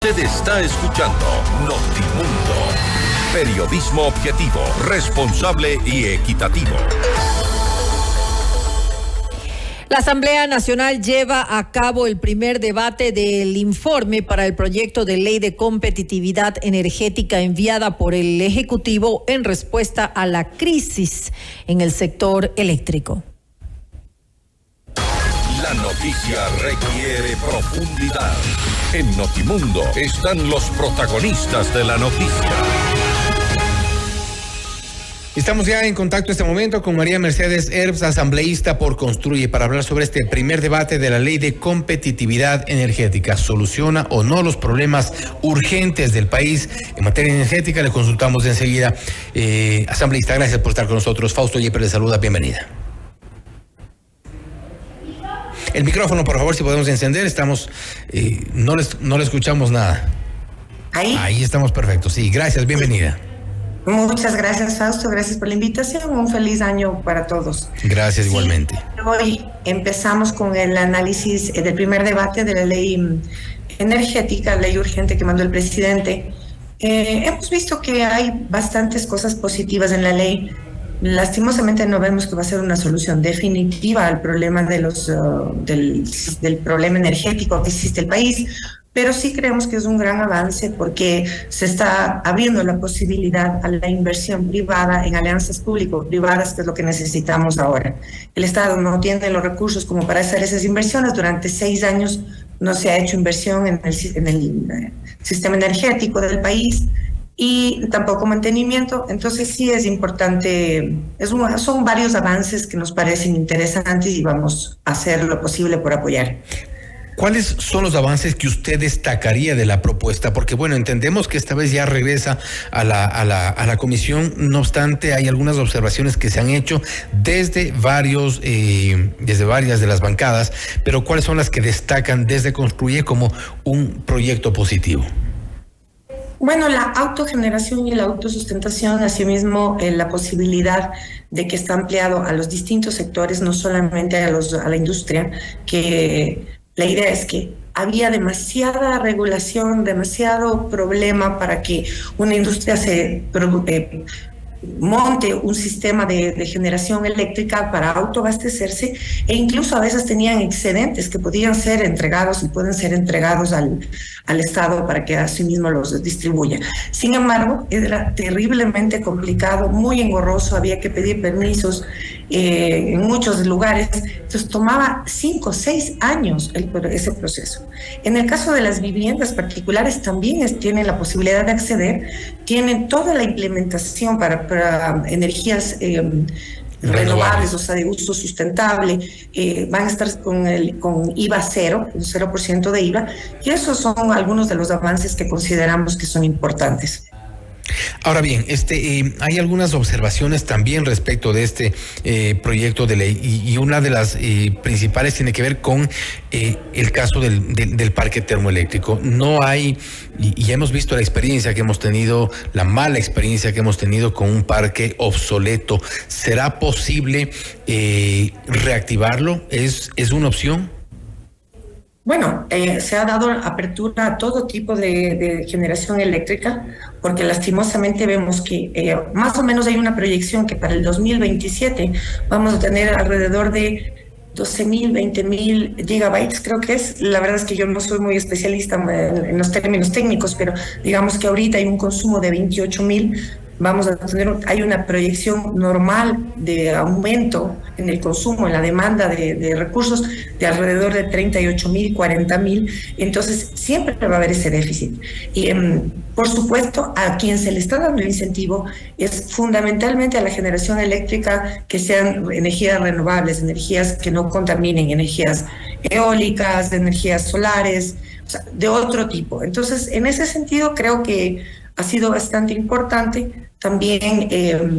Usted está escuchando Notimundo. Periodismo objetivo, responsable y equitativo. La Asamblea Nacional lleva a cabo el primer debate del informe para el proyecto de ley de competitividad energética enviada por el Ejecutivo en respuesta a la crisis en el sector eléctrico. La noticia requiere profundidad. En Notimundo están los protagonistas de la noticia. Estamos ya en contacto en este momento con María Mercedes Herbst, asambleísta por Construye, para hablar sobre este primer debate de la ley de competitividad energética. ¿Soluciona o no los problemas urgentes del país en materia energética? Le consultamos enseguida. Asambleísta, gracias por estar con nosotros. Fausto Yepes le saluda, bienvenida. El micrófono, por favor, si podemos encender. Estamos, no le escuchamos nada. Ahí estamos perfectos. Sí, gracias, bienvenida. Muchas gracias, Fausto, gracias por la invitación, un feliz año para todos. Gracias, sí, igualmente. Hoy empezamos con el análisis del primer debate de la ley energética, ley urgente que mandó el presidente. Hemos visto que hay bastantes cosas positivas en la ley. Lastimosamente no vemos que va a ser una solución definitiva al problema de del problema energético que existe en el país, pero sí creemos que es un gran avance porque se está abriendo la posibilidad a la inversión privada en alianzas público-privadas, que es lo que necesitamos ahora. El Estado no tiene los recursos como para hacer esas inversiones. Durante 6 años no se ha hecho inversión en el sistema energético del país y tampoco mantenimiento. Entonces sí es importante, son varios avances que nos parecen interesantes y vamos a hacer lo posible por apoyar. ¿Cuáles son los avances que usted destacaría de la propuesta? Porque bueno, entendemos que esta vez ya regresa a la comisión, no obstante hay algunas observaciones que se han hecho desde varias de las bancadas, pero ¿cuáles son las que destacan desde Construye como un proyecto positivo? Bueno, la autogeneración y la autosustentación, asimismo la posibilidad de que está ampliado a los distintos sectores, no solamente a la industria, que la idea es que había demasiada regulación, demasiado problema para que una industria se monte un sistema de generación eléctrica para autoabastecerse, e incluso a veces tenían excedentes que podían ser entregados y pueden ser entregados al Estado para que a sí mismo los distribuya. Sin embargo, era terriblemente complicado, muy engorroso, había que pedir permisos en muchos lugares, entonces tomaba 5 o 6 años ese proceso. En el caso de las viviendas particulares también tienen la posibilidad de acceder, tienen toda la implementación para energías renovables, o sea, de uso sustentable, van a estar con IVA cero, un 0% de IVA, y esos son algunos de los avances que consideramos que son importantes. Ahora bien, hay algunas observaciones también respecto de este proyecto de ley y una de las principales tiene que ver con el caso del parque termoeléctrico. No hay, y ya hemos visto la experiencia que hemos tenido, la mala experiencia que hemos tenido con un parque obsoleto. ¿Será posible reactivarlo? ¿Es una opción? Bueno, se ha dado apertura a todo tipo de generación eléctrica, porque lastimosamente vemos que más o menos hay una proyección que para el 2027 vamos a tener alrededor de 12.000, 20.000 gigabytes, creo que es. La verdad es que yo no soy muy especialista en los términos técnicos, pero digamos que ahorita hay un consumo de 28.000. Vamos a tener, hay una proyección normal de aumento en el consumo, en la demanda de recursos de alrededor de 38.000, 40.000, entonces siempre va a haber ese déficit. Y por supuesto, a quien se le está dando el incentivo es fundamentalmente a la generación eléctrica, que sean energías renovables, energías que no contaminen, energías eólicas, energías solares, o sea, de otro tipo. Entonces, en ese sentido, creo que ha sido bastante importante. También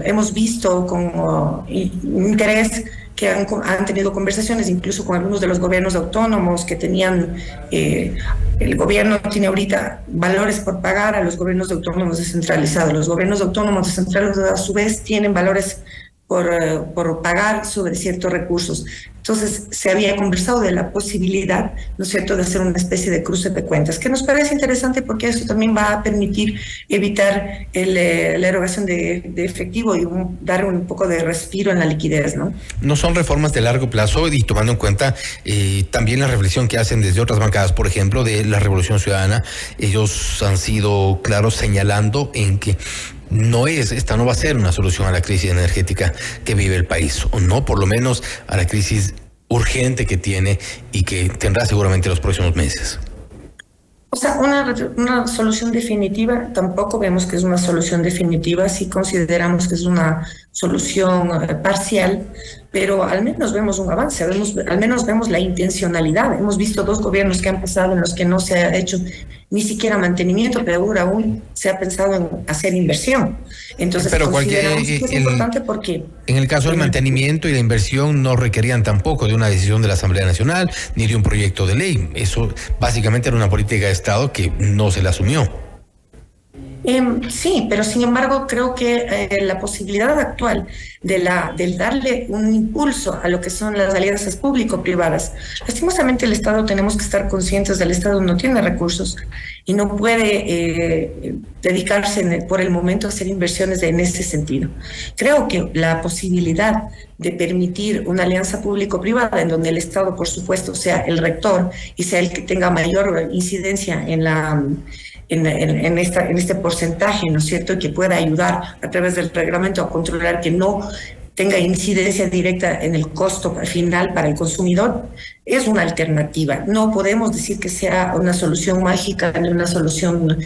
hemos visto con interés que han tenido conversaciones incluso con algunos de los gobiernos autónomos que tenían, el gobierno tiene ahorita valores por pagar a los gobiernos autónomos descentralizados. Los gobiernos autónomos descentralizados a su vez tienen valores por pagar sobre ciertos recursos. Entonces, se había conversado de la posibilidad, ¿no es cierto?, de hacer una especie de cruce de cuentas, que nos parece interesante porque eso también va a permitir evitar la erogación de efectivo y dar un poco de respiro en la liquidez, ¿no? No son reformas de largo plazo y tomando en cuenta también la reflexión que hacen desde otras bancadas, por ejemplo, de la Revolución Ciudadana. Ellos han sido claros señalando en que esta no va a ser una solución a la crisis energética que vive el país, o no, por lo menos a la crisis urgente que tiene y que tendrá seguramente los próximos meses. O sea, una solución definitiva, tampoco vemos que es una solución definitiva, sí consideramos que es una solución parcial, pero al menos vemos un avance, al menos vemos la intencionalidad. Hemos visto 2 gobiernos que han pasado en los que no se ha hecho ni siquiera mantenimiento, pero ahora aún se ha pensado en hacer inversión. Entonces, pero consideramos que es importante porque... En el caso del mantenimiento y la inversión no requerían tampoco de una decisión de la Asamblea Nacional ni de un proyecto de ley. Eso básicamente era una política de Estado que no se la asumió. Sí, pero sin embargo creo que la posibilidad actual del darle un impulso a lo que son las alianzas público-privadas, lastimosamente el Estado, tenemos que estar conscientes del Estado no tiene recursos y no puede dedicarse por el momento a hacer inversiones en ese sentido. Creo que la posibilidad de permitir una alianza público-privada en donde el Estado, por supuesto, sea el rector y sea el que tenga mayor incidencia en este porcentaje, ¿no es cierto?, y que pueda ayudar a través del reglamento a controlar que no tenga incidencia directa en el costo final para el consumidor, es una alternativa. No podemos decir que sea una solución mágica ni una solución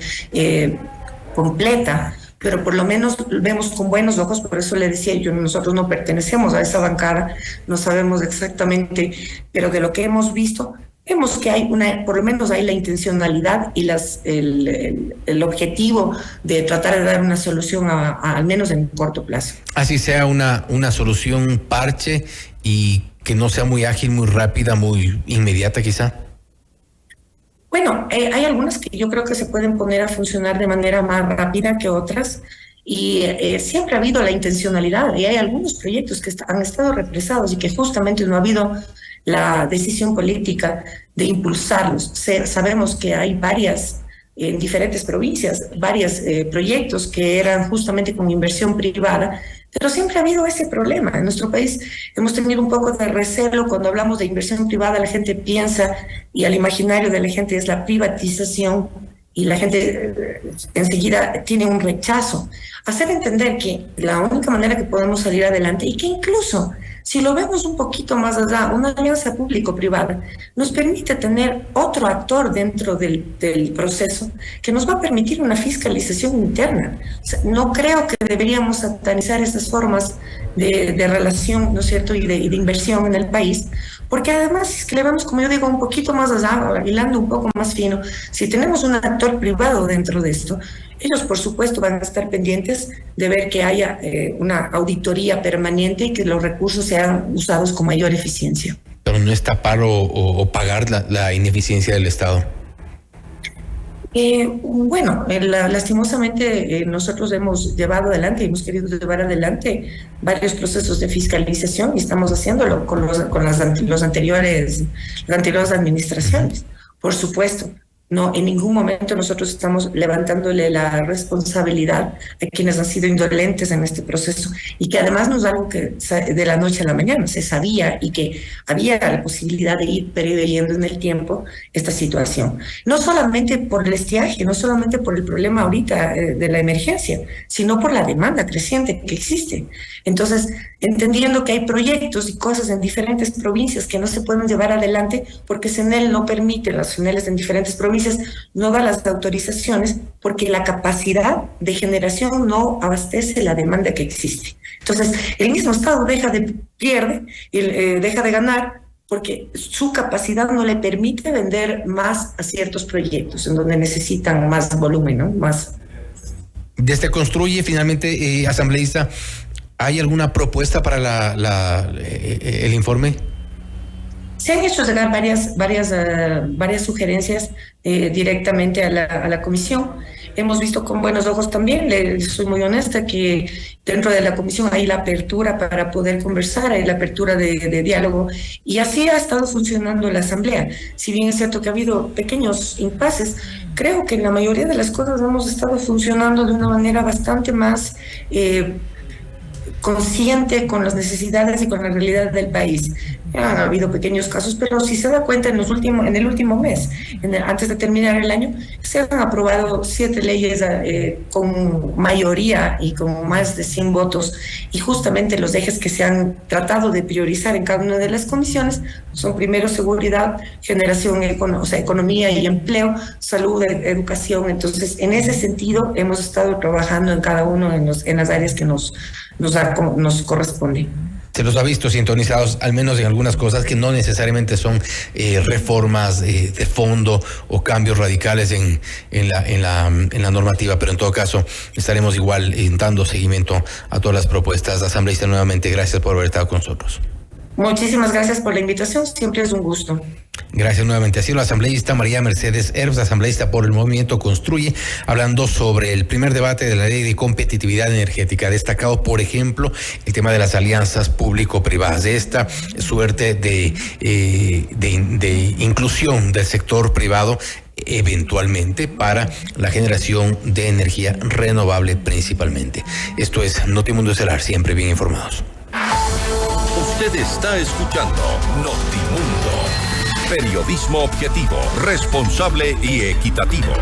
completa, pero por lo menos vemos con buenos ojos. Por eso le decía yo, nosotros no pertenecemos a esa bancada, no sabemos exactamente, pero de lo que hemos visto, vemos que hay por lo menos hay la intencionalidad y el objetivo de tratar de dar una solución al menos en corto plazo. Así sea una solución parche y que no sea muy ágil, muy rápida, muy inmediata quizá. Bueno, hay algunas que yo creo que se pueden poner a funcionar de manera más rápida que otras. Y siempre ha habido la intencionalidad y hay algunos proyectos que han estado represados y que justamente no ha habido la decisión política de impulsarlos. Sabemos que hay en diferentes provincias, varios proyectos que eran justamente con inversión privada, pero siempre ha habido ese problema. En nuestro país hemos tenido un poco de recelo cuando hablamos de inversión privada. La gente piensa, y al imaginario de la gente es la privatización, y la gente enseguida tiene un rechazo. Hacer entender que la única manera que podemos salir adelante, y que incluso si lo vemos un poquito más allá, una alianza público-privada nos permite tener otro actor dentro del proceso que nos va a permitir una fiscalización interna. O sea, no creo que deberíamos satanizar esas formas de relación, ¿no es cierto?, y de inversión en el país, porque además, si es que le vamos, como yo digo, un poquito más allá, hilando un poco más fino, si tenemos un actor privado dentro de esto, ellos por supuesto van a estar pendientes de ver que haya una auditoría permanente y que los recursos sean usados con mayor eficiencia. Pero no es tapar o pagar la ineficiencia del Estado. Bueno, lastimosamente nosotros hemos llevado adelante, hemos querido llevar adelante varios procesos de fiscalización y estamos haciéndolo con las anteriores administraciones, por supuesto. No, en ningún momento nosotros estamos levantándole la responsabilidad a quienes han sido indolentes en este proceso y que además no es algo que de la noche a la mañana se sabía y que había la posibilidad de ir preveyendo en el tiempo esta situación. No solamente por el estiaje, no solamente por el problema ahorita de la emergencia, sino por la demanda creciente que existe. Entonces, entendiendo que hay proyectos y cosas en diferentes provincias que no se pueden llevar adelante porque CNEL no permite, las CNELs en diferentes provincias no da las autorizaciones porque la capacidad de generación no abastece la demanda que existe. Entonces, el mismo Estado pierde y deja de ganar porque su capacidad no le permite vender más a ciertos proyectos en donde necesitan más volumen, ¿no? Más. Desde Construye, finalmente, asambleísta, ¿hay alguna propuesta para el informe? Se han hecho llegar varias sugerencias directamente a la comisión. hemos visto con buenos ojos también, soy muy honesta, que dentro de la comisión hay la apertura para poder conversar, hay la apertura de diálogo, y así ha estado funcionando la Asamblea. Si bien es cierto que ha habido pequeños impases, creo que en la mayoría de las cosas hemos estado funcionando de una manera bastante más consciente con las necesidades y con la realidad del país. Han habido pequeños casos, pero si se da cuenta en el último mes, antes de terminar el año, se han aprobado 7 leyes con mayoría y con más de 100 votos, y justamente los ejes que se han tratado de priorizar en cada una de las comisiones son primero seguridad, generación, economía y empleo, salud, educación. Entonces, en ese sentido, hemos estado trabajando en cada uno en las áreas que nos corresponde. Se los ha visto sintonizados, al menos en algunas cosas que no necesariamente son reformas de fondo o cambios radicales en la normativa, pero en todo caso estaremos igual dando seguimiento a todas las propuestas. Asambleísta, nuevamente gracias por haber estado con nosotros. Muchísimas gracias por la invitación, siempre es un gusto. Gracias nuevamente. Ha sido la asambleísta María Mercedes Herbst, asambleísta por el Movimiento Construye, hablando sobre el primer debate de la ley de competitividad energética. Ha destacado, por ejemplo, el tema de las alianzas público-privadas, de esta suerte de inclusión del sector privado eventualmente para la generación de energía renovable principalmente. Esto es Notimundo Estelar, siempre bien informados. Usted está escuchando Notimundo. Periodismo objetivo, responsable y equitativo.